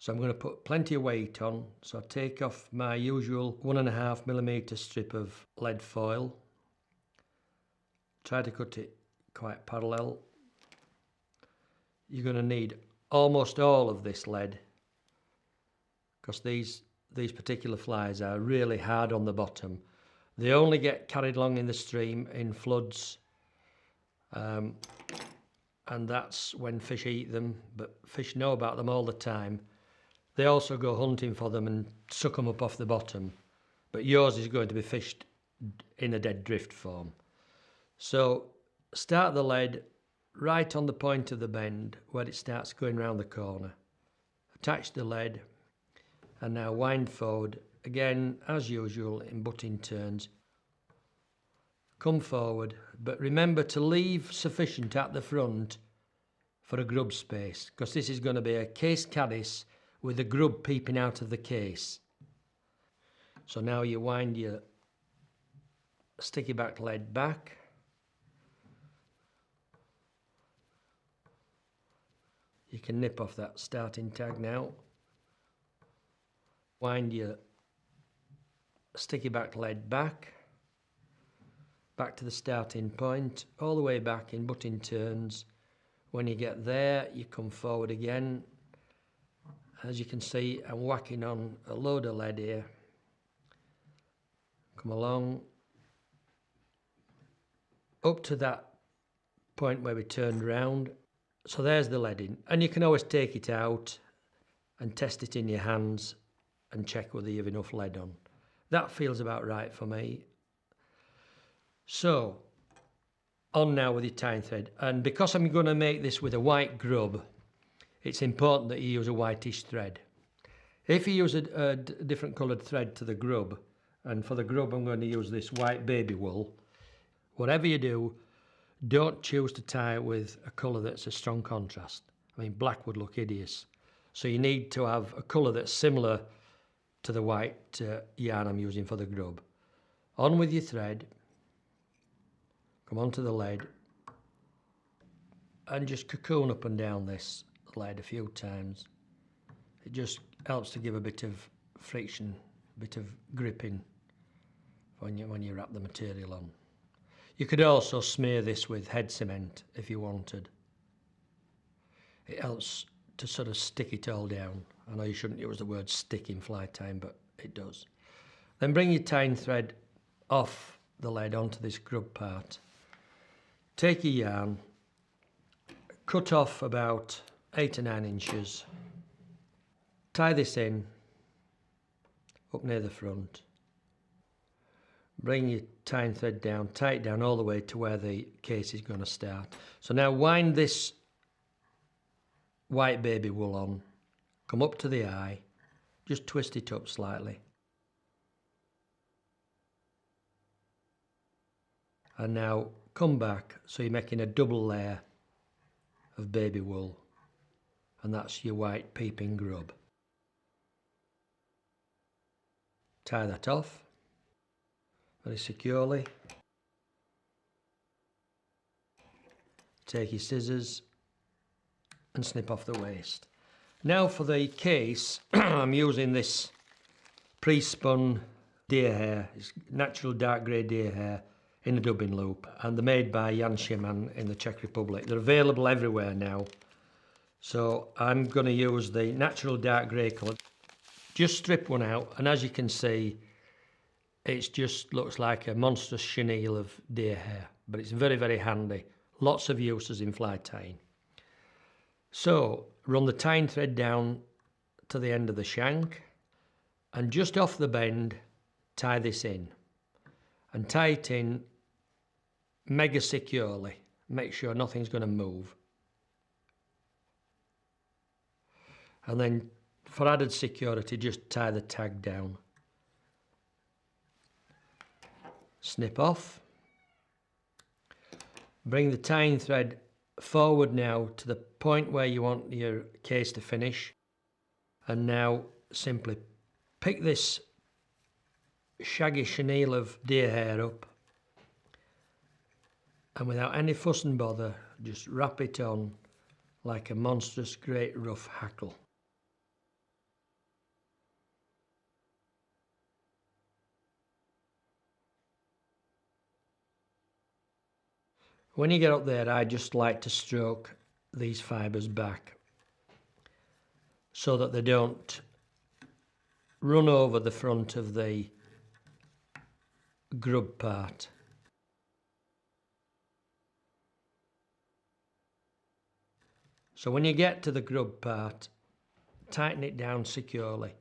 So I'm going to put plenty of weight on. So I take off my usual 1.5mm strip of lead foil. Try to cut it quite parallel. You're going to need almost all of this lead, because these particular flies are really hard on the bottom. They only get carried along in the stream in floods, and that's when fish eat them, but fish know about them all the time. They also go hunting for them and suck them up off the bottom, but yours is going to be fished in a dead drift form. So start the lead right on the point of the bend where it starts going round the corner. Attach the lead and now wind forward, again as usual in butting turns. Come forward, but remember to leave sufficient at the front for a grub space, because this is going to be a case caddis with the grub peeping out of the case. So now you wind your sticky back lead back. You can nip off that starting tag now. Wind your sticky back lead back to the starting point, all the way back in butting turns. When you get there, you come forward again. As you can see, I'm whacking on a load of lead here. Come along up to that point where we turned round. So there's the lead in, and you can always take it out and test it in your hands and check whether you have enough lead on. That feels about right for me. So on now with your tying thread, and because I'm going to make this with a white grub, it's important that you use a whitish thread. If you use a different coloured thread to the grub, and for the grub I'm going to use this white baby wool, whatever you do, don't choose to tie it with a colour that's a strong contrast. I mean, black would look hideous. So you need to have a colour that's similar to the white yarn I'm using for the grub. On with your thread, come onto the lead, and just cocoon up and down this lead a few times. It just helps to give a bit of friction, a bit of gripping when you wrap the material on. You could also smear this with head cement if you wanted. It helps to sort of stick it all down. I know you shouldn't use the word stick in fly tying, but it does. Then bring your tying thread off the lead onto this grub part. Take your yarn, cut off about 8 to 9 inches. Tie this in up near the front. Bring your tying thread down, tie it down all the way to where the case is going to start. So now wind this white baby wool on, come up to the eye, just twist it up slightly. And now come back, so you're making a double layer of baby wool, and that's your white peeping grub. Tie that off very securely. Take your scissors and snip off the waste. Now for the case, I'm using this pre-spun deer hair. It's natural dark grey deer hair in a dubbing loop, and they're made by Jan Schiman in the Czech Republic. They're available everywhere now. So I'm going to use the natural dark grey colour. Just strip one out, and as you can see, it just looks like a monstrous chenille of deer hair, but it's very, very handy. Lots of uses in fly tying. So run the tying thread down to the end of the shank, and just off the bend, tie this in. And tie it in mega securely. Make sure nothing's going to move. And then for added security, just tie the tag down. Snip off. Bring the tying thread forward now to the point where you want your case to finish, and now simply pick this shaggy chenille of deer hair up, and without any fuss and bother, just wrap it on like a monstrous great rough hackle. When you get up there, I just like to stroke these fibres back so that they don't run over the front of the grub part. So when you get to the grub part, tighten it down securely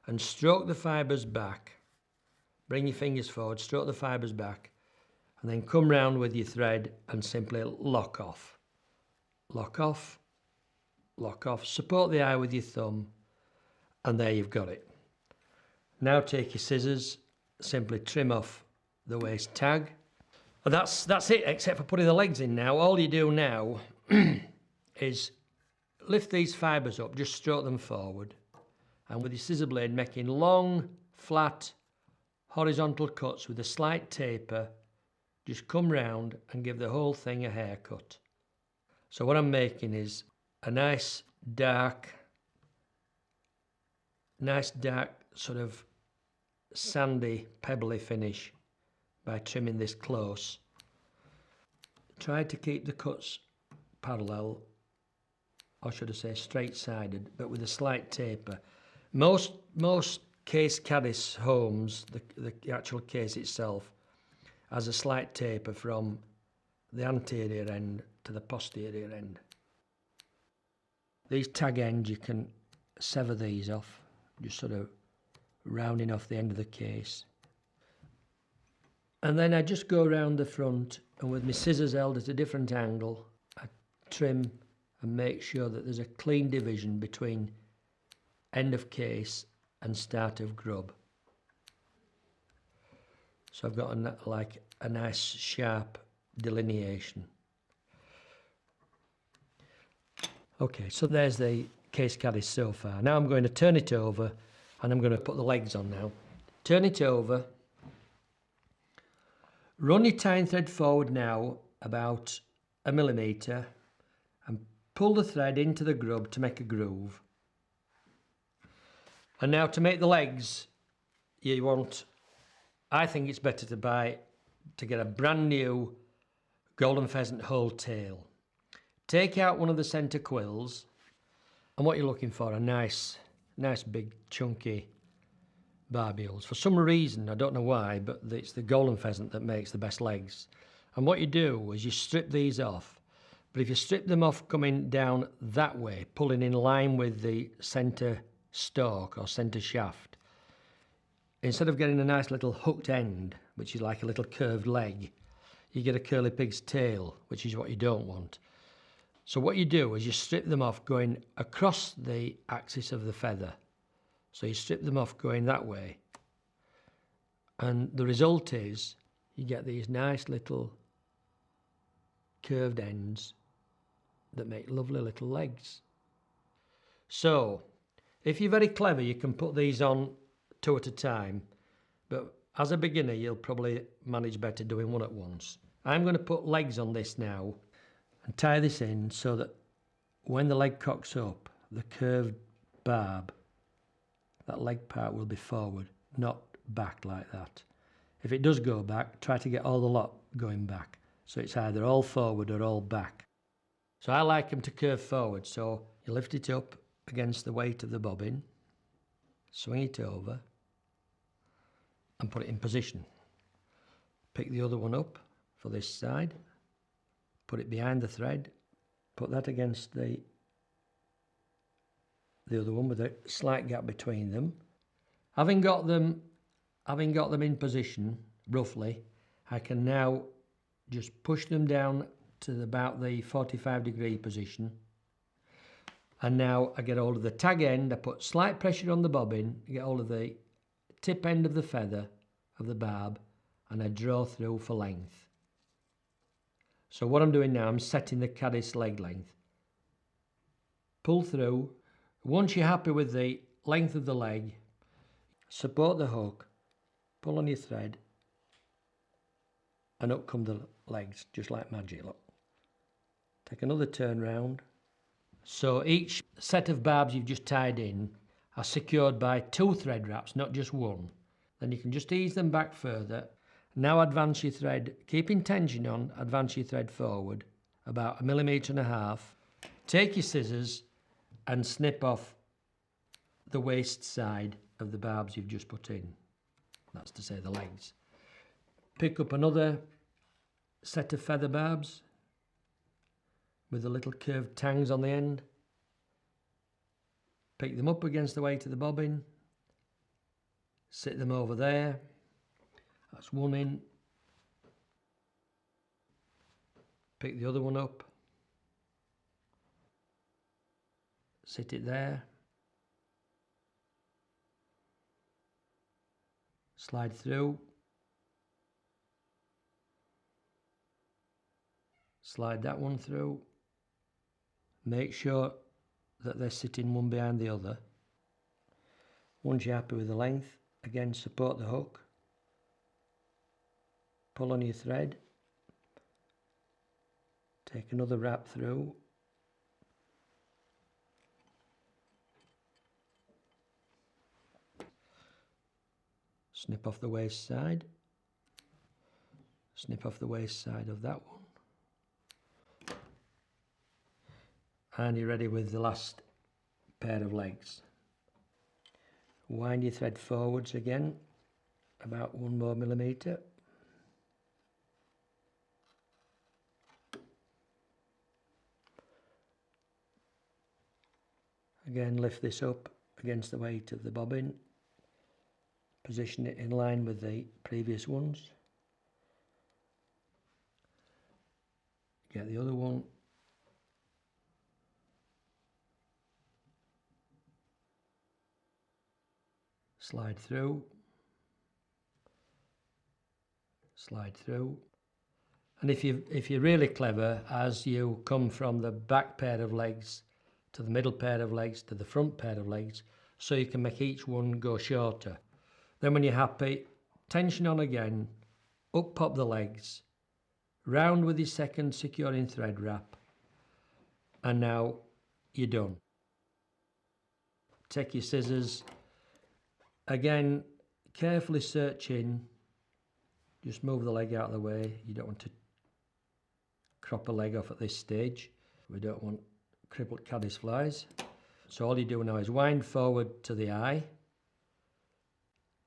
and stroke the fibres back. Bring your fingers forward, stroke the fibres back, and then come round with your thread and simply lock off. Lock off, lock off. Support the eye with your thumb, and there you've got it. Now take your scissors, simply trim off the waist tag. And that's it, except for putting the legs in now. All you do now is lift these fibres up, just stroke them forward, and with your scissor blade making long, flat, horizontal cuts with a slight taper, just come round and give the whole thing a haircut. So what I'm making is a nice dark sort of sandy, pebbly finish by trimming this close. Try to keep the cuts parallel, or should I say straight-sided, but with a slight taper. Most case caddis homes, the actual case itself, has a slight taper from the anterior end to the posterior end. These tag ends, you can sever these off, just sort of rounding off the end of the case. And then I just go around the front, and with my scissors held at a different angle, I trim and make sure that there's a clean division between end of case and start of grub. So I've got a nice sharp delineation. Okay, so there's the case caddis so far. Now I'm going to turn it over and I'm going to put the legs on now. Turn it over. Run your tying thread forward now about 1 millimetre and pull the thread into the grub to make a groove. And now to make the legs, you want, I think it's better to get a brand new golden pheasant whole tail. Take out one of the centre quills, and what you're looking for are nice big chunky barbules. For some reason, I don't know why, but it's the golden pheasant that makes the best legs. And what you do is you strip these off, but if you strip them off coming down that way, pulling in line with the centre stalk or centre shaft, instead of getting a nice little hooked end, which is like a little curved leg, you get a curly pig's tail, which is what you don't want. So what you do is you strip them off going across the axis of the feather. So you strip them off going that way. And the result is you get these nice little curved ends that make lovely little legs. So if you're very clever, you can put these on 2 at a time. But as a beginner, you'll probably manage better doing 1 at once. I'm going to put legs on this now and tie this in so that when the leg cocks up, the curved barb, that leg part will be forward, not back like that. If it does go back, try to get all the lot going back. So it's either all forward or all back. So I like them to curve forward. So you lift it up against the weight of the bobbin, swing it over and put it in position. Pick the other one up for this side, put it behind the thread, put that against the other one with a slight gap between them. Having got them in position, roughly, I can now just push them down to about the 45-degree position. And now I get hold of the tag end, I put slight pressure on the bobbin, get hold of the tip end of the feather of the barb, and I draw through for length. So what I'm doing now, I'm setting the caddis leg length. Pull through. Once you're happy with the length of the leg, support the hook, pull on your thread, and up come the legs, just like magic, look. Take another turn round. So each set of barbs you've just tied in are secured by 2 thread wraps, not just one. Then you can just ease them back further. Now advance your thread, keeping tension on, advance your thread forward about 1.5 millimeters. Take your scissors and snip off the waist side of the barbs you've just put in. That's to say the legs. Pick up another set of feather barbs with the little curved tangs on the end. Pick them up against the weight of the bobbin. Sit them over there. That's one in. Pick the other one up. Sit it there. Slide through. Slide that one through. Make sure that they're sitting one behind the other. Once you're happy with the length, again support the hook. Pull on your thread. Take another wrap through. Snip off the waist side. Snip off the waist side of that one. And you're ready with the last pair of legs. Wind your thread forwards again, about 1 more millimeter. Again, lift this up against the weight of the bobbin. Position it in line with the previous ones. Get the other one. Slide through. Slide through. And if you're really clever, as you come from the back pair of legs to the middle pair of legs to the front pair of legs, so you can make each one go shorter. Then when you're happy, tension on again, up pop the legs, round with your second securing thread wrap, and now you're done. Take your scissors, again carefully search in, just move the leg out of the way. You don't want to crop a leg off at this stage. We don't want crippled caddis flies. So all you do now is wind forward to the eye.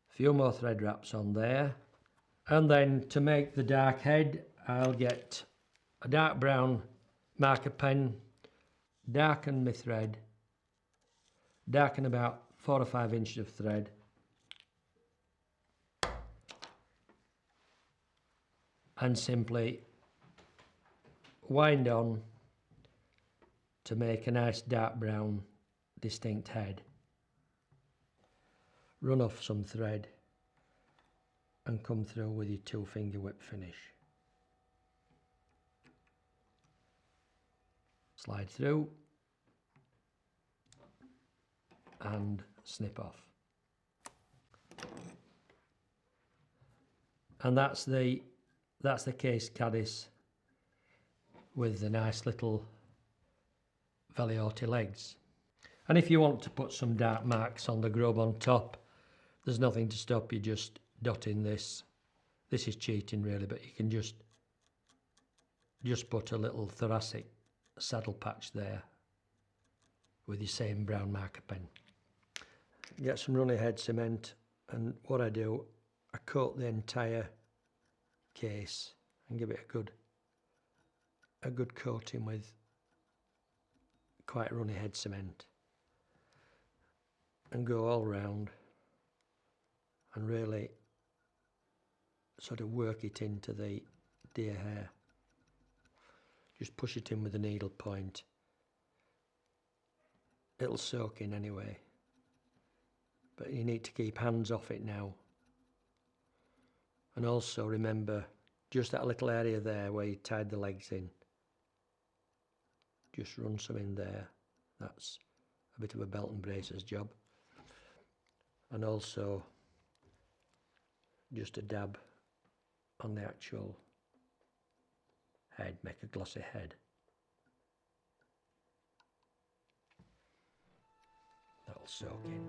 Few more thread wraps on there, and then to make the dark head, I'll get a dark brown marker pen, darken my thread, darken about 4 or 5 inches of thread, and simply wind on to make a nice dark brown distinct head. Run off some thread and come through with your 2-finger whip finish. Slide through and snip off. And that's the case caddis with the nice little veloute legs. And if you want to put some dark marks on the grub on top, there's nothing to stop you just dotting this. This is cheating really, but you can just put a little thoracic saddle patch there with your same brown marker pen. Get some runny head cement, and what I do, I coat the entire case and give it a good coating with quite runny head cement, and go all round and really sort of work it into the deer hair. Just push it in with a needle point. It'll soak in anyway, but you need to keep hands off it now. And also remember, just that little area there where you tied the legs in, just run some in there. That's a bit of a belt and braces job. And also just a dab on the actual head, make a glossy head. That'll soak in.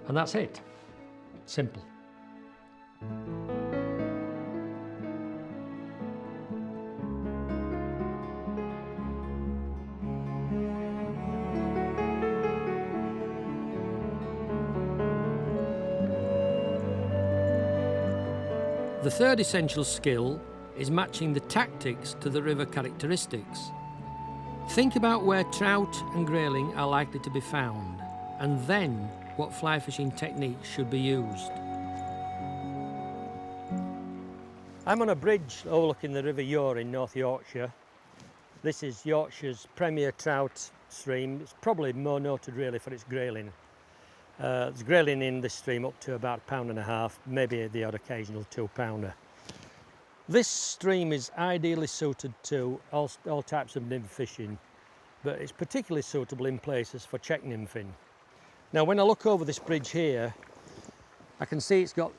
And that's it. Simple. The third essential skill is matching the tactics to the river characteristics. Think about where trout and grayling are likely to be found, and then what fly fishing techniques should be used. I'm on a bridge overlooking the River Yore in North Yorkshire. This is Yorkshire's premier trout stream. It's probably more noted really for its grayling. There's grayling in this stream up to about £1.5 pound, maybe the odd occasional £2 pounder. This stream is ideally suited to all types of nymph fishing, but it's particularly suitable in places for Czech nymphing. Now when I look over this bridge here, I can see it's got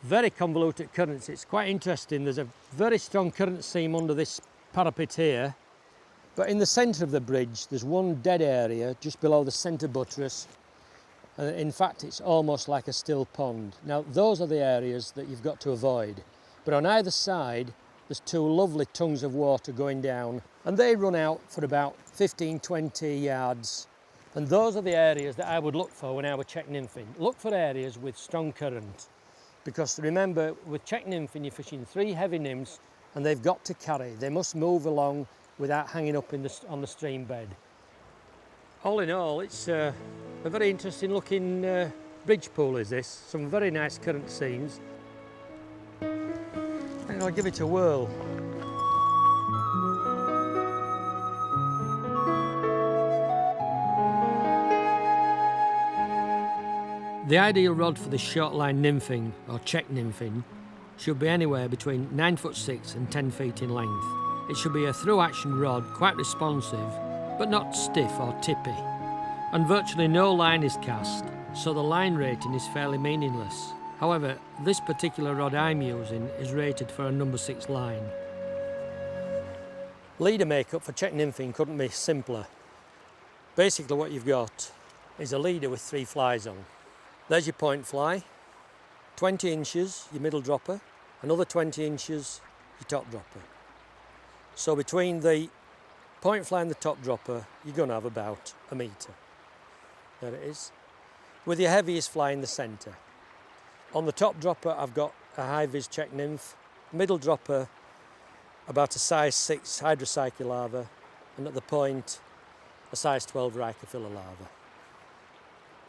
very convoluted currents. It's quite interesting. There's a very strong current seam under this parapet here, but in the centre of the bridge there's one dead area just below the centre buttress. In fact, it's almost like a still pond. Now those are the areas that you've got to avoid, but on either side there's two lovely tongues of water going down, and they run out for about 15-20 yards, and those are the areas that I would look for when I were Czech nymphing. Look for areas with strong current, because remember, with Czech nymphing you're fishing 3 heavy nymphs and they've got to carry. They must move along without hanging up on the stream bed. All in all, it's a very interesting looking bridge pool is this. Some very nice current seams. And I'll give it a whirl. The ideal rod for this short line nymphing, or Czech nymphing, should be anywhere between 9'6" and 10 feet in length. It should be a through action rod, quite responsive, but not stiff or tippy. And virtually no line is cast, so the line rating is fairly meaningless. However, this particular rod I'm using is rated for a number 6 line. Leader makeup for Czech nymphing couldn't be simpler. Basically what you've got is a leader with 3 flies on. There's your point fly, 20 inches your middle dropper, another 20 inches your top dropper. So between the point fly and the top dropper, you're going to have about a metre. There it is. With your heaviest fly in the centre. On the top dropper, I've got a high-vis Czech nymph, middle dropper, about a size 6 hydrocyclava, and at the point, a size 12 Ricophylla larva.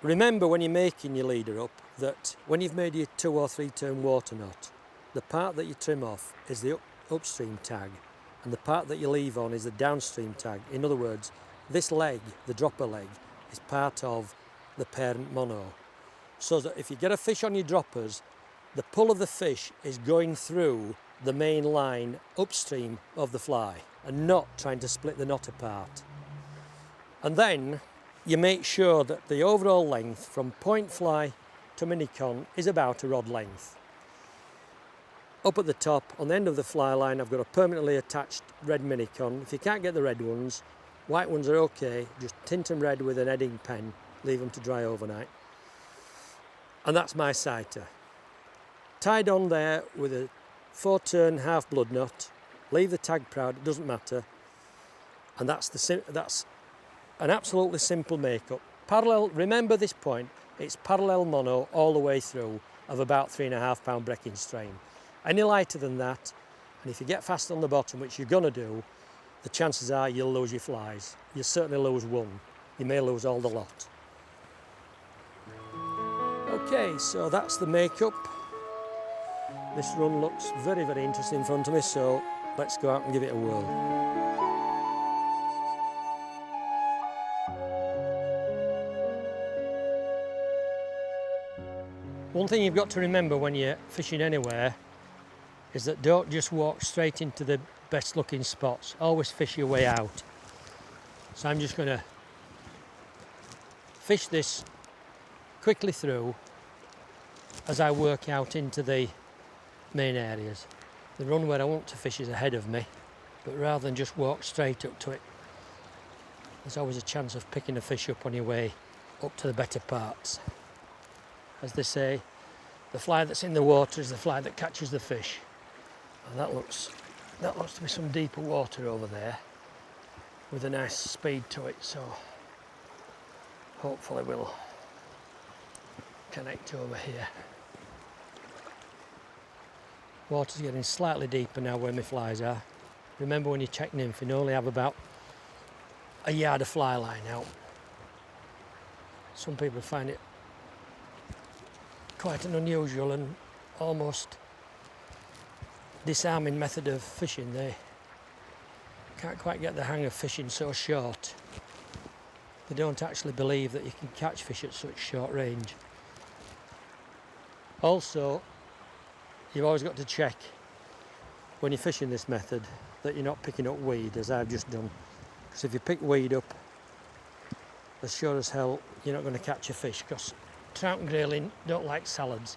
Remember when you're making your leader up that when you've made your 2 or 3 turn water knot, the part that you trim off is the upstream tag, and the part that you leave on is the downstream tag. In other words, this leg, the dropper leg, is part of the parent mono. So that if you get a fish on your droppers, the pull of the fish is going through the main line upstream of the fly and not trying to split the knot apart. And then you make sure that the overall length from point fly to minicon is about a rod length. Up at the top, on the end of the fly line, I've got a permanently attached red minicon. If you can't get the red ones, white ones are okay, just tint them red with an edding pen, leave them to dry overnight. And that's my sighter. Tied on there with a 4-turn half blood knot, leave the tag proud, it doesn't matter. And that's an absolutely simple makeup. Parallel, remember this point, it's parallel mono all the way through of about 3.5 pound breaking strain. Any lighter than that, and if you get fast on the bottom, which you're gonna do, the chances are you'll lose your flies. You'll certainly lose one. You may lose all the lot. Okay, so that's the makeup. This run looks very, very interesting in front of me, so let's go out and give it a whirl. One thing you've got to remember when you're fishing anywhere is that don't just walk straight into the best looking spots. Always fish your way out. So I'm just going to fish this quickly through as I work out into the main areas. The run where I want to fish is ahead of me, but rather than just walk straight up to it, there's always a chance of picking a fish up on your way up to the better parts. As they say, The fly that's in the water is the fly that catches the fish. And that looks to be some deeper water over there with a nice speed to it, so hopefully we'll connect over here. Water's getting slightly deeper now where my flies are. Remember, when you check nymph, you only have about a yard of fly line out. Some people find it quite an unusual and almost disarming method of fishing. They can't quite get the hang of fishing so short. They don't actually believe that you can catch fish at such short range. Also, you've always got to check when you're fishing this method that you're not picking up weed, as I've just done. Because if you pick weed up, as sure as hell you're not going to catch a fish, because trout and grayling don't like salads.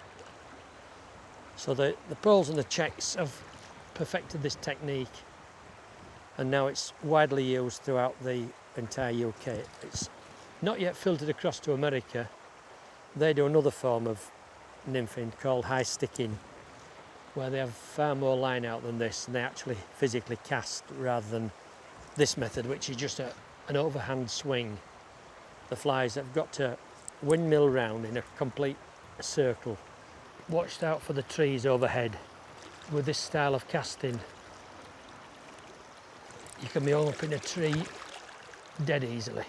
So the Poles and the Czechs have perfected this technique, and now it's widely used throughout the entire UK. It's not yet filtered across to America. They do another form of nymphing called high sticking, where they have far more line out than this, and they actually physically cast rather than this method, which is just an overhand swing. The flies have got to windmill round in a complete circle. Watched out for the trees overhead. With this style of casting, you can be all up in a tree dead easily.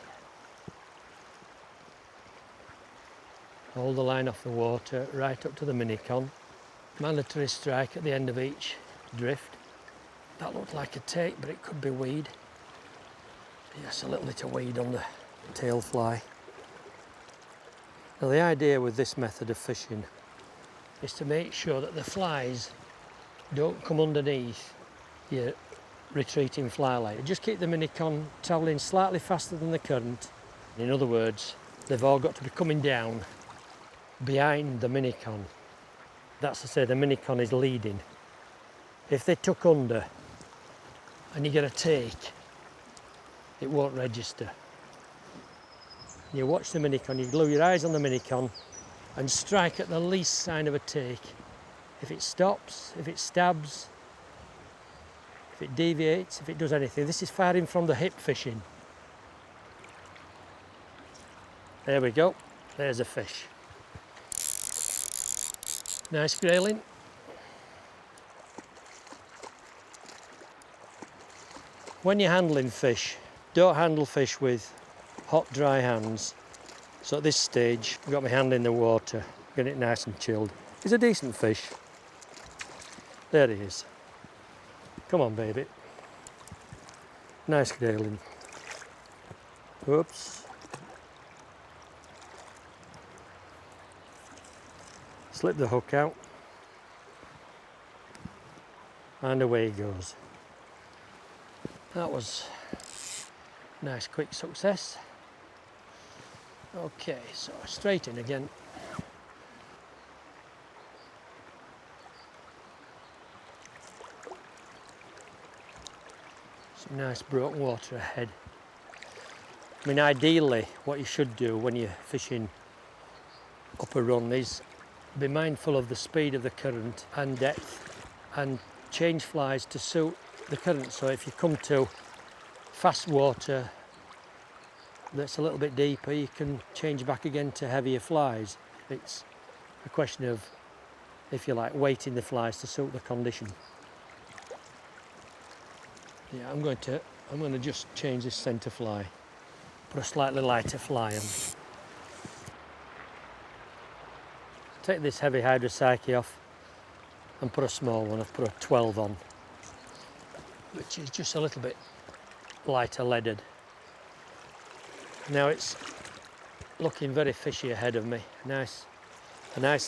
Hold the line off the water right up to the minicon. Mandatory strike at the end of each drift. That looked like a take, but it could be weed. Yes, a little bit of weed on the tail fly. Now the idea with this method of fishing is to make sure that the flies don't come underneath your retreating fly line. Just keep the minicon travelling slightly faster than the current. In other words, they've all got to be coming down behind the minicon. That's to say, the minicon is leading. If they tuck under and you get a take, it won't register. You watch the minicon, you glue your eyes on the minicon and strike at the least sign of a take. If it stops, if it stabs, if it deviates, if it does anything. This is firing from the hip fishing. There we go, there's a fish. Nice grayling. When you're handling fish, don't handle fish with hot, dry hands. So at this stage, I've got my hand in the water, getting it nice and chilled. He's a decent fish. There he is. Come on, baby. Nice grayling. Oops. Slip the hook out. And away he goes. That was a nice quick success. Okay, so straight in again. Some nice broken water ahead. I mean, ideally what you should do when you're fishing up a run is be mindful of the speed of the current and depth, and change flies to suit the current. So if you come to fast water that's a little bit deeper, you can change back again to heavier flies. It's a question of, if you like, weighting the flies to suit the condition. Yeah, I'm going to just change this centre fly, put a slightly lighter fly on. Take this heavy hydropsyche off and put a small one. I've put a 12 on, which is just a little bit lighter leaded. Now it's looking very fishy ahead of me. A nice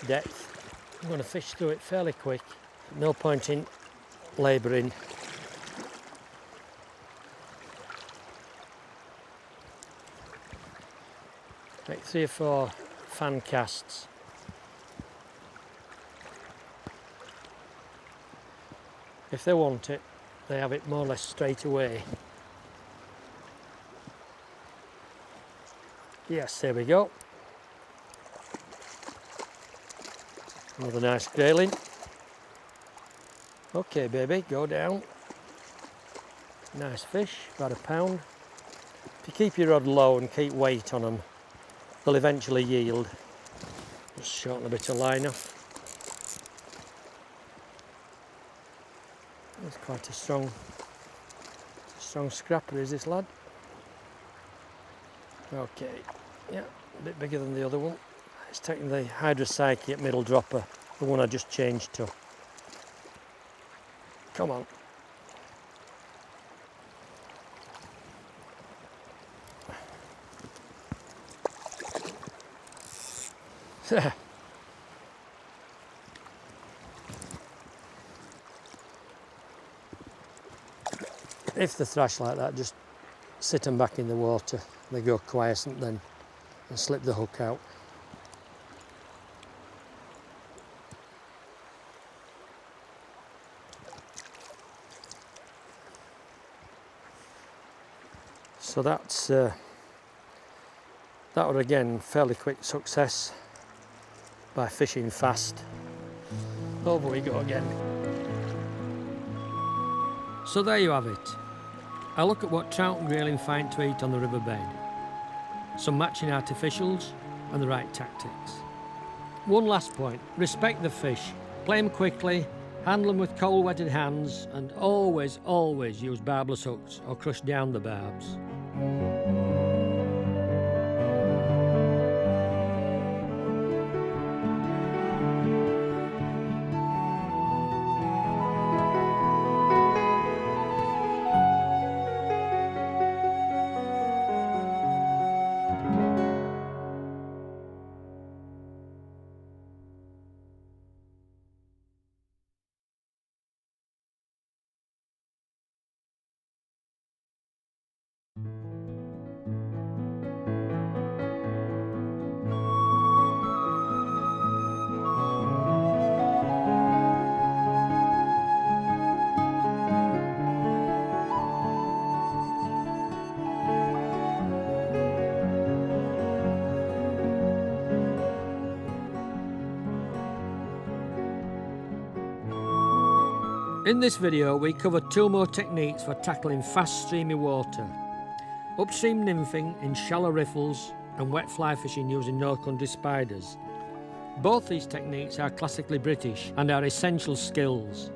depth. I'm going to fish through it fairly quick. No point in labouring. Make 3 or 4 fan casts. If they want it, they have it more or less straight away. Yes, there we go. Another nice grayling. Okay baby, go down. Nice fish, about £1 pound. If you keep your rod low and keep weight on them, they'll eventually yield. Just shorten a bit of line off. It's quite a strong scrapper, is this lad? Okay, yeah, a bit bigger than the other one. It's taking the hydrocyclic middle dropper, the one I just changed to. Come on. If they thrash like that, just sit them back in the water. They go quiescent then and slip the hook out. So that's that was again fairly quick success by fishing fast. Over we go again. So there you have it. A look at what trout and grayling find to eat on the riverbed. Some matching artificials and the right tactics. One last point, respect the fish. Play them quickly, handle them with cold wetted hands, and always use barbless hooks or crush down the barbs. In this video we covered 2 more techniques for tackling fast streamy water. Upstream nymphing in shallow riffles and wet fly fishing using Czech and Spiders. Both these techniques are classically British and are essential skills.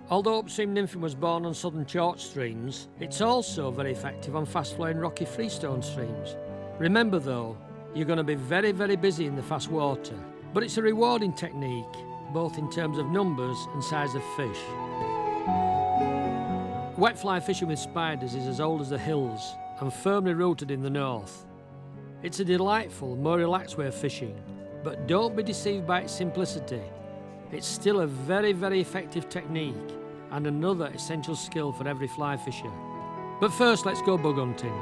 Although upstream nymphing was born on southern chalk streams, it's also very effective on fast flowing rocky freestone streams. Remember though, you're going to be very busy in the fast water, but it's a rewarding technique, both in terms of numbers and size of fish. Wet fly fishing with spiders is as old as the hills and firmly rooted in the north. It's a delightful, more relaxed way of fishing, but don't be deceived by its simplicity. It's still a very effective technique and another essential skill for every fly fisher. But first, let's go bug hunting.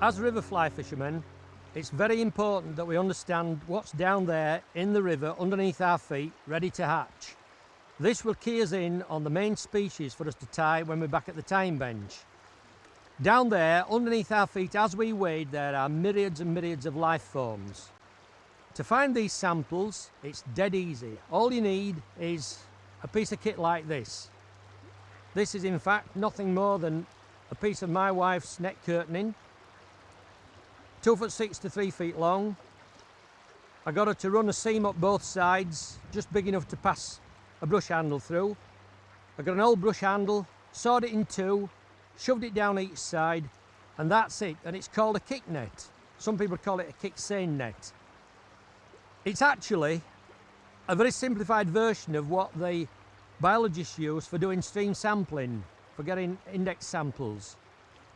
As river fly fishermen, it's very important that we understand what's down there in the river underneath our feet, ready to hatch. This will key us in on the main species for us to tie when we're back at the tying bench. Down there, underneath our feet as we wade, there are myriads and myriads of life forms. To find these samples, it's dead easy. All you need is a piece of kit like this. This is in fact nothing more than a piece of my wife's net curtaining, 2'6" to 3 feet long. I got her to run a seam up both sides, just big enough to pass a brush handle through. I got an old brush handle, sawed it in 2, shoved it down each side, and that's it. And it's called a kick net. Some people call it a kick seine net. It's actually a very simplified version of what the biologists use for doing stream sampling, for getting index samples.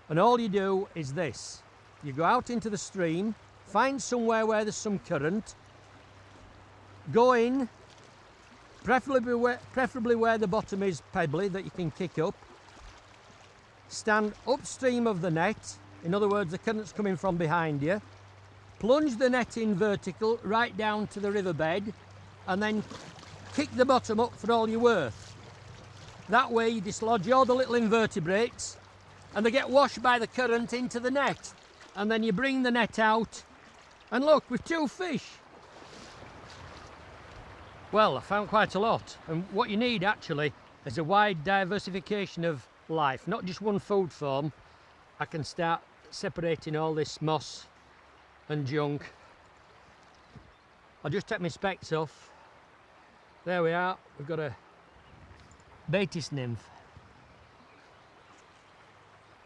And all you do is this. You go out into the stream, find somewhere where there's some current, go in, preferably where the bottom is pebbly that you can kick up, stand upstream of the net, in other words the current's coming from behind you, plunge the net in vertical right down to the riverbed and then kick the bottom up for all you're worth. That way you dislodge all the little invertebrates and they get washed by the current into the net. And then you bring the net out, and look, with 2 fish. Well, I found quite a lot, and what you need actually is a wide diversification of life, not just one food form. I can start separating all this moss and junk. I'll just take my specs off. There we are, we've got a Baetis nymph.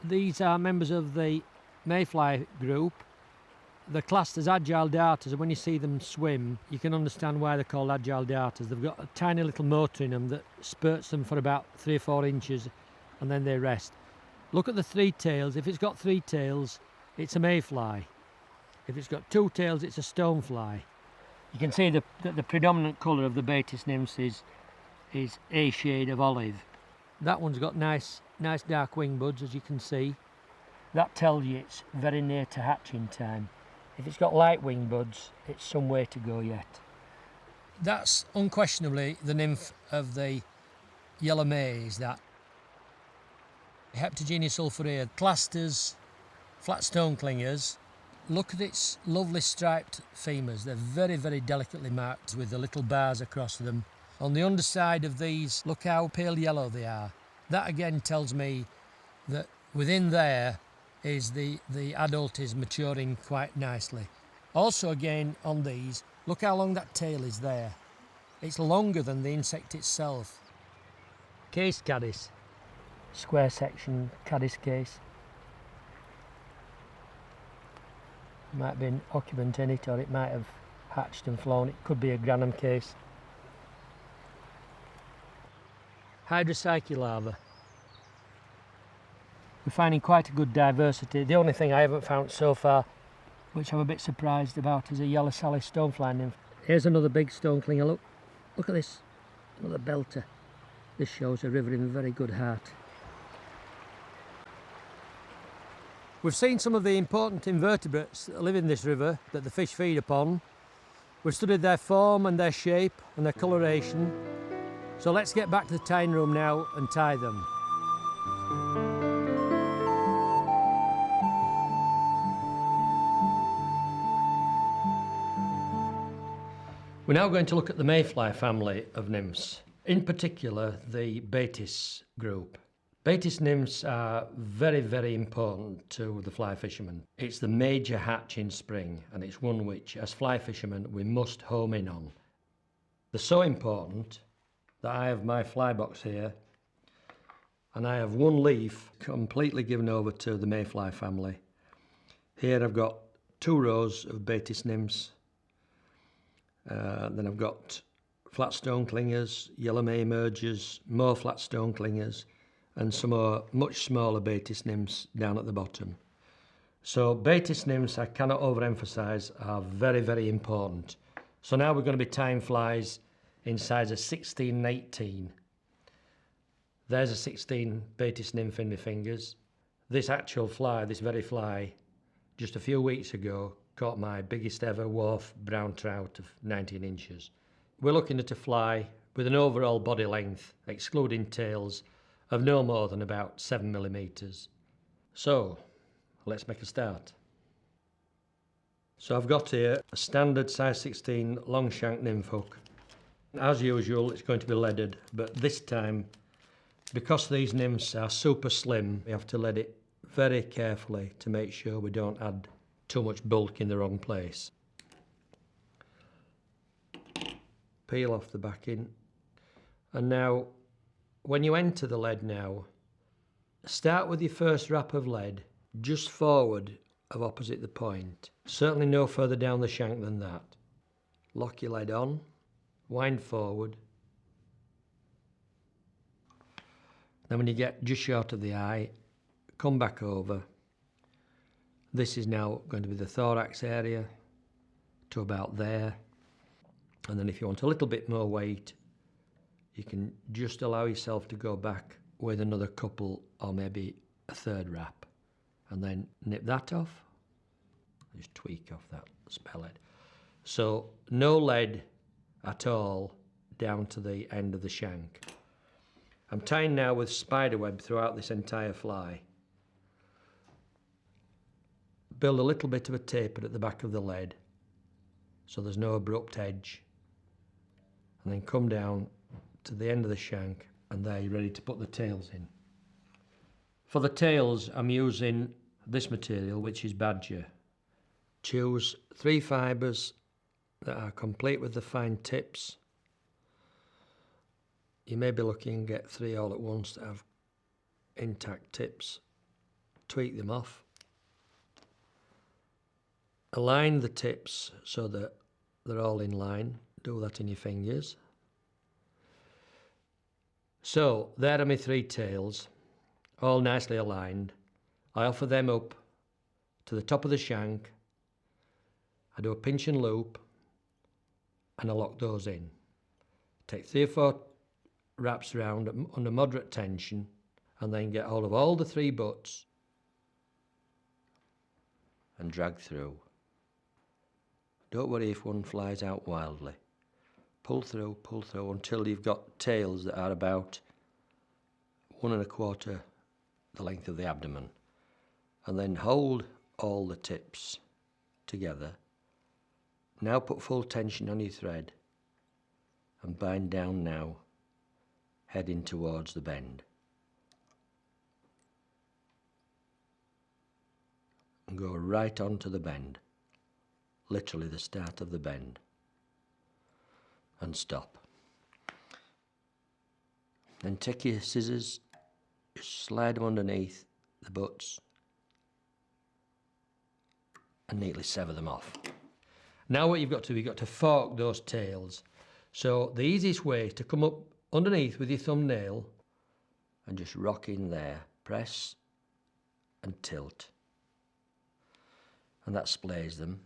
These are members of the mayfly group. They're classed as agile darters, and when you see them swim, you can understand why they're called agile darters. They've got a tiny little motor in them that spurts them for about 3 or 4 inches, and then they rest. Look at the 3 tails. If it's got 3 tails, it's a mayfly. If it's got 2 tails, it's a stonefly. You can see that the predominant colour of the Baetis nymphs is a shade of olive. That one's got nice dark wing buds, as you can see. That tells you it's very near to hatching time. If it's got light wing buds, it's some way to go yet. That's unquestionably the nymph of the yellow maize, that Heptagenia sulphurea, classed as flat stone clingers. Look at its lovely striped femurs. They're very, very delicately marked with the little bars across them. On the underside of these, look how pale yellow they are. That again tells me that within there is the adult is maturing quite nicely. Also again on these, look how long that tail is there. It's longer than the insect itself. Case caddis. Square section caddis case. Might be an occupant in it, or it might have hatched and flown. It could be a granum case. Hydrocycle larva. We're finding quite a good diversity. The only thing I haven't found so far, which I'm a bit surprised about, is a yellow Sally stonefly nymph. Here's another big stone clinger. Look at this, another belter. This shows a river in very good heart. We've seen some of the important invertebrates that live in this river that the fish feed upon. We've studied their form and their shape and their coloration. So let's get back to the tying room now and tie them. We're now going to look at the mayfly family of nymphs, in particular the Baetis group. Baetis nymphs are very, very important to the fly fishermen. It's the major hatch in spring, and it's one which, as fly fishermen, we must home in on. They're so important that I have my fly box here, and I have one leaf completely given over to the mayfly family. Here I've got 2 rows of Baetis nymphs. Then I've got flat stone clingers, yellow may mergers, more flat stone clingers, and some more much smaller Baetis nymphs down at the bottom. So Baetis nymphs, I cannot overemphasize, are very, very important. So now we're going to be tying flies in sizes 16 and 18. There's a 16 Baetis nymph in my fingers. This actual fly, this very fly, just a few weeks ago, caught my biggest ever wharf brown trout of 19 inches. We're looking at a fly with an overall body length, excluding tails, of no more than about 7 millimeters. So, let's make a start. So I've got here a standard size 16 long shank nymph hook. As usual, it's going to be leaded, but this time, because these nymphs are super slim, we have to lead it very carefully to make sure we don't add too much bulk in the wrong place. Peel off the backing. And now, when you enter the lead now, start with your first wrap of lead just forward of opposite the point. Certainly no further down the shank than that. Lock your lead on, wind forward. Then when you get just short of the eye, come back over. This is now going to be the thorax area to about there. And then if you want a little bit more weight, you can just allow yourself to go back with another couple or maybe a third wrap. And then nip that off. Just tweak off that spell head. So no lead at all down to the end of the shank. I'm tying now with spider web throughout this entire fly. build a little bit of a taper at the back of the lead so there's no abrupt edge, and then come down to the end of the shank, and there you're ready to put the tails in. For the tails I'm using this material, which is Badger. Choose 3 fibres that are complete with the fine tips. You may be looking to get 3 all at once that have intact tips. Tweak them off. Align the tips so that they're all in line. Do that in your fingers. So there are my 3 tails, all nicely aligned. I offer them up to the top of the shank. I do a pinch and loop and I lock those in. Take 3 or 4 wraps round under moderate tension, and then get hold of all the 3 butts and drag through. Don't worry if one flies out wildly. Pull through until you've got tails that are about 1 1/4 the length of the abdomen, and then hold all the tips together. Now put full tension on your thread and bind down now, heading towards the bend. And go right on to the bend, literally the start of the bend, and stop. Then take your scissors, just slide them underneath the butts and neatly sever them off. Now what you've got to fork those tails. So the easiest way is to come up underneath with your thumbnail and just rock in there, press and tilt, and that splays them.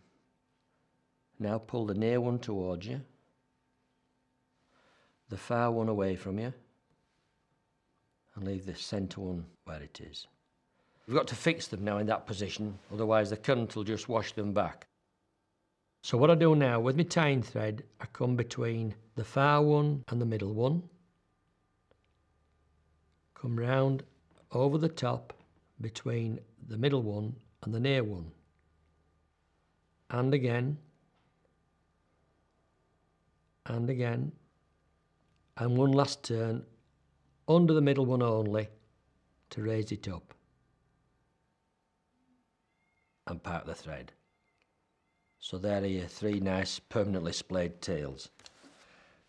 Now pull the near one towards you, the far one away from you, and leave the centre one where it is. You've got to fix them now in that position, otherwise the current will just wash them back. So what I do now, with my tying thread, I come between the far one and the middle one, come round over the top between the middle one and the near one, and again, and again, and one last turn under the middle one only to raise it up and part the thread. So there are your 3 nice permanently splayed tails.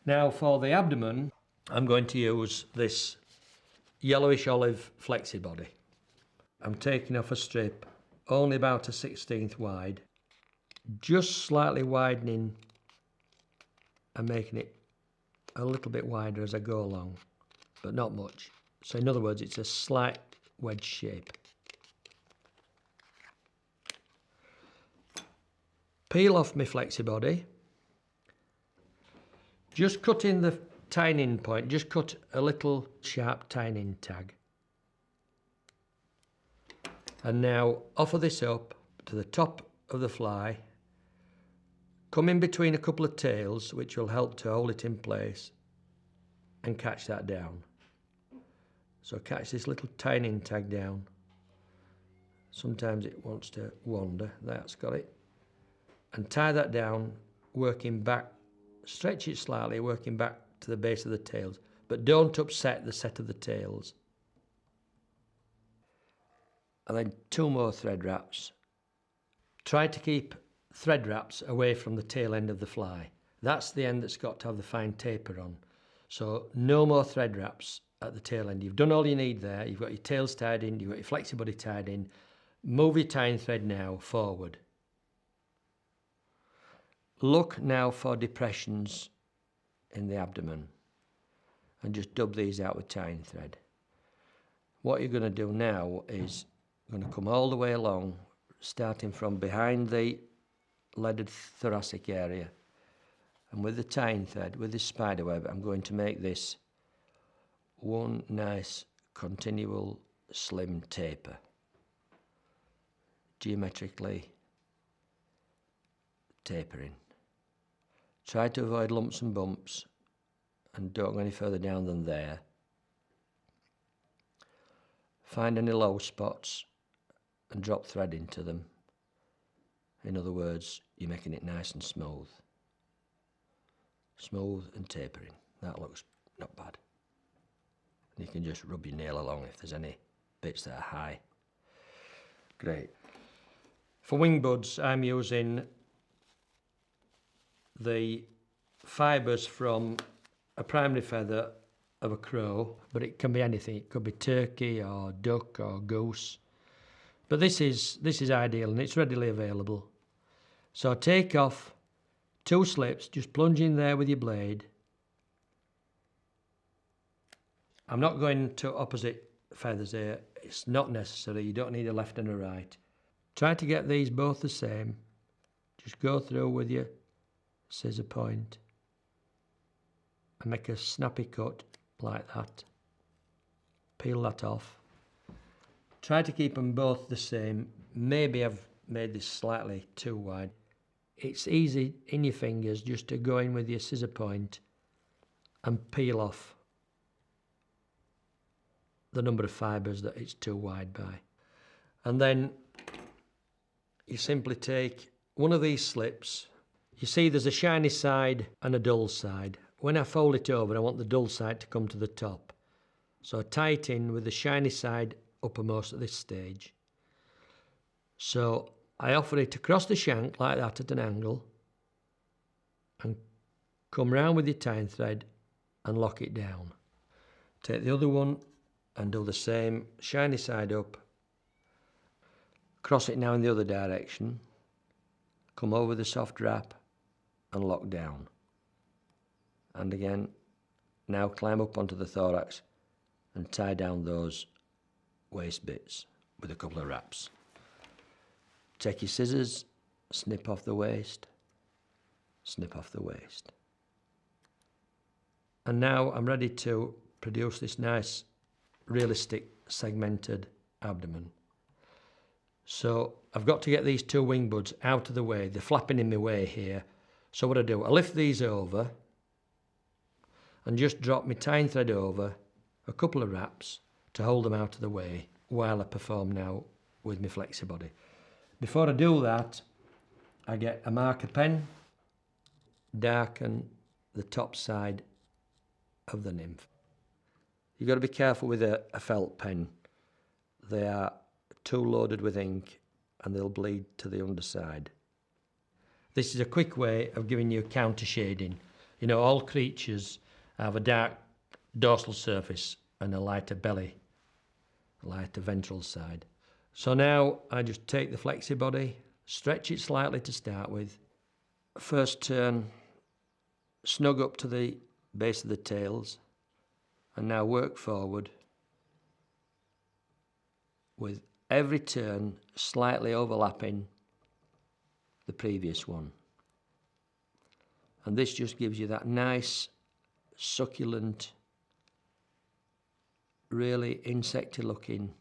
Now for the abdomen, I'm going to use this yellowish olive flexi body. I'm taking off a strip only about a 1/16 wide, just slightly widening and making it a little bit wider as I go along, but not much. So in other words, it's a slight wedge shape. Peel off my flexi body, just cut in the tying in point, just cut a little sharp tying in tag. And now offer this up to the top of the fly, come in between a couple of tails which will help to hold it in place, and catch that down. So catch this little tying in tag down. Sometimes it wants to wander, that's got it. And tie that down, working back, stretch it slightly, working back to the base of the tails, but don't upset the set of the tails. And then 2 more thread wraps. Try to keep thread wraps away from the tail end of the fly. That's the end that's got to have the fine taper on. So no more thread wraps at the tail end. You've done all you need there. You've got your tails tied in, you've got your flexi body tied in. Move your tying thread now forward. Look now for depressions in the abdomen and just dub these out with tying thread. What you're going to do now is you're going to come all the way along, starting from behind the leaded thoracic area, and with the tying thread, with this spider web, I'm going to make this one nice continual slim taper, geometrically tapering. Try to avoid lumps and bumps and don't go any further down than there. Find any low spots and drop thread into them In other words, you're making it nice and smooth. Smooth and tapering. That looks not bad. And you can just rub your nail along if there's any bits that are high. Great. For wing buds, I'm using the fibres from a primary feather of a crow, but it can be anything. It could be turkey or duck or goose. But this is ideal and it's readily available. So take off 2 slips, just plunge in there with your blade. I'm not going to opposite feathers here. It's not necessary. You don't need a left and a right. Try to get these both the same. Just go through with your scissor point and make a snappy cut like that. Peel that off. Try to keep them both the same. Maybe I've made this slightly too wide. It's easy in your fingers just to go in with your scissor point and peel off the number of fibres that it's too wide by. And then you simply take one of these slips. You see there's a shiny side and a dull side. When I fold it over, I want the dull side to come to the top. So I tie it in with the shiny side uppermost at this stage. So I offer it across the shank like that at an angle and come round with your tying thread and lock it down. Take the other one and do the same, shiny side up, cross it now in the other direction, come over the soft wrap and lock down. And again, now climb up onto the thorax and tie down those waist bits with a couple of wraps. Take your scissors, snip off the waist, snip off the waist. And now I'm ready to produce this nice, realistic, segmented abdomen. So I've got to get these 2 wing buds out of the way. They're flapping in my way here. So what I do, I lift these over and just drop my tying thread over a couple of wraps to hold them out of the way while I perform now with my flexibody. Before I do that, I get a marker pen, darken the top side of the nymph. You've got to be careful with a felt pen. They are too loaded with ink and they'll bleed to the underside. This is a quick way of giving you counter shading. You know, all creatures have a dark dorsal surface and a lighter belly, a lighter ventral side. So now I just take the flexibody, stretch it slightly to start with. First turn, snug up to the base of the tails, and now work forward with every turn slightly overlapping the previous one. And this just gives you that nice, succulent, really insecty looking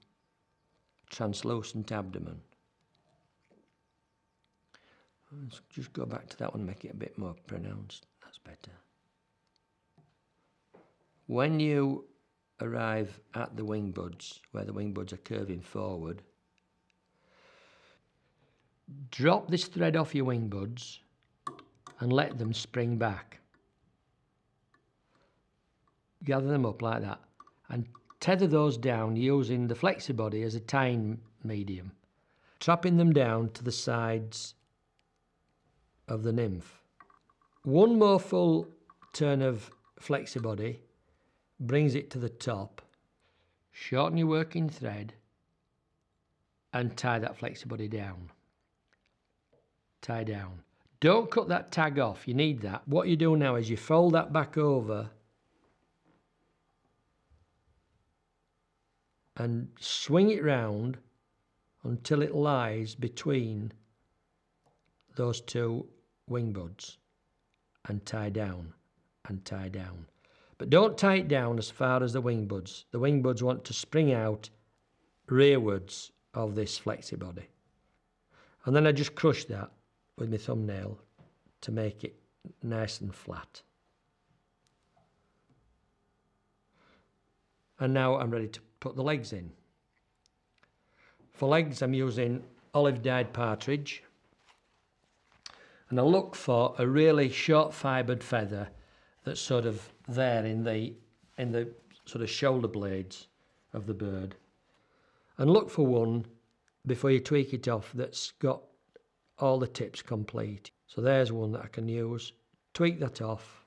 translucent abdomen. Let's just go back to that one, make it a bit more pronounced. That's better. When you arrive at the wing buds, where the wing buds are curving forward, drop this thread off your wing buds and let them spring back. Gather them up like that and tether those down using the flexibody as a tying medium, trapping them down to the sides of the nymph. One more full turn of flexibody brings it to the top. Shorten your working thread and tie that flexibody down. Tie down. Don't cut that tag off, you need that. What you do now is you fold that back over and swing it round until it lies between those 2 wing buds and tie down and tie down. But don't tie it down as far as the wing buds. The wing buds want to spring out rearwards of this flexibody. And then I just crush that with my thumbnail to make it nice and flat. And now I'm ready to put the legs in. For legs I'm using olive dyed partridge. And I look for a really short fibred feather that's sort of there in the sort of shoulder blades of the bird. And look for one before you tweak it off that's got all the tips complete. So there's one that I can use. Tweak that off.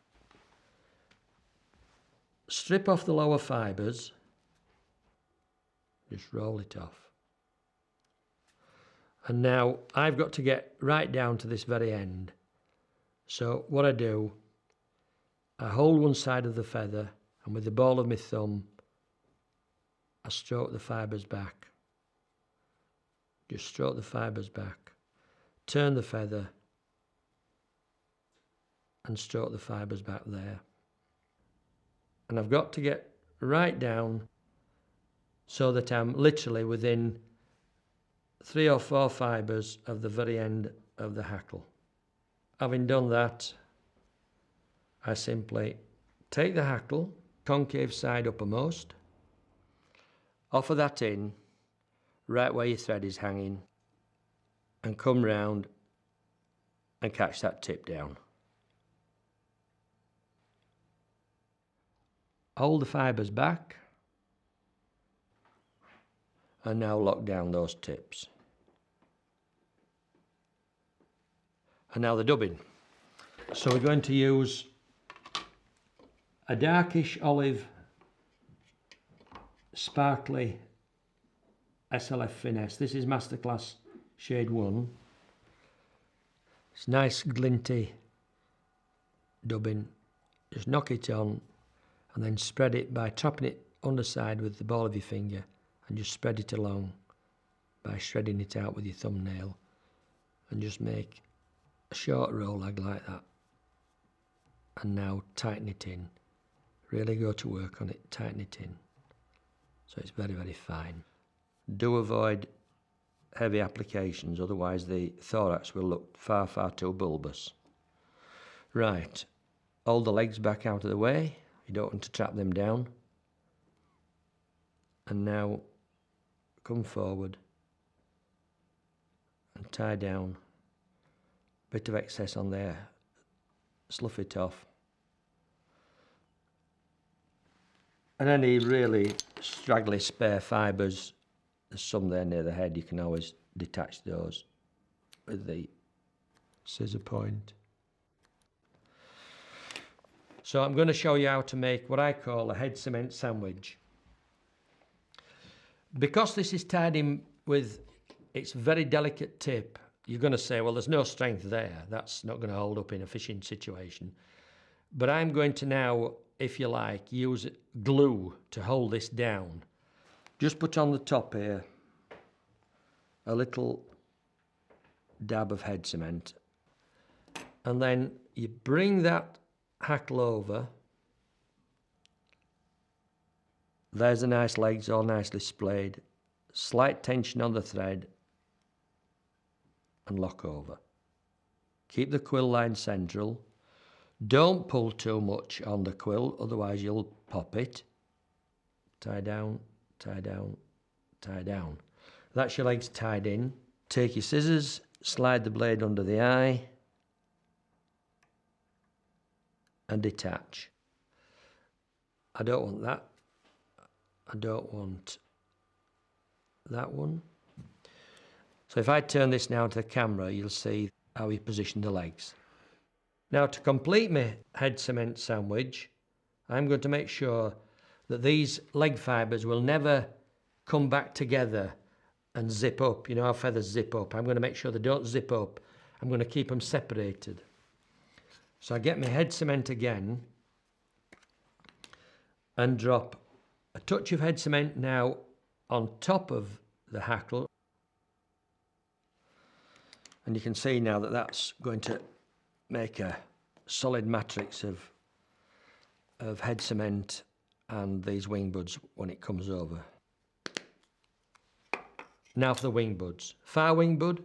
Strip off the lower fibres. Just roll it off. And now I've got to get right down to this very end. So what I do, I hold one side of the feather and with the ball of my thumb I stroke the fibres back. Just stroke the fibres back. Turn the feather and stroke the fibres back there. And I've got to get right down so that I'm literally within 3 or 4 fibres of the very end of the hackle. Having done that, I simply take the hackle, concave side uppermost, offer that in, right where your thread is hanging, and come round and catch that tip down. Hold the fibres back, and now lock down those tips. And now the dubbing. So we're going to use a darkish olive sparkly SLF finesse. This is Masterclass shade 1. It's nice glinty dubbing. Just knock it on and then spread it by tapping it underside with the ball of your finger and just spread it along by shredding it out with your thumbnail and just make a short roll like that. And now tighten it in. Really go to work on it, tighten it in. So it's very, very fine. Do avoid heavy applications, otherwise the thorax will look far, far too bulbous. Right, hold the legs back out of the way. You don't want to trap them down. And now come forward and tie down. Bit of excess on there, slough it off. And any really straggly spare fibres, there's some there near the head, you can always detach those with the scissor point. So I'm going to show you how to make what I call a head cement sandwich. Because this is tied in with its very delicate tip, you're going to say, well, there's no strength there. That's not going to hold up in a fishing situation. But I'm going to now, if you like, use glue to hold this down. Just put on the top here a little dab of head cement. And then you bring that hackle over. There's the nice legs all nicely splayed. Slight tension on the thread and lock over. Keep the quill line central. Don't pull too much on the quill, otherwise you'll pop it. Tie down, tie down, tie down. That's your legs tied in. Take your scissors, slide the blade under the eye and detach. I don't want that. I don't want that one. So if I turn this now to the camera, you'll see how we position the legs. Now to complete my head cement sandwich, I'm going to make sure that these leg fibres will never come back together and zip up. You know how feathers zip up. I'm going to make sure they don't zip up. I'm going to keep them separated. So I get my head cement again and drop a touch of head cement now on top of the hackle. And you can see now that that's going to make a solid matrix of head cement and these wing buds when it comes over. Now for the wing buds. Far wing bud,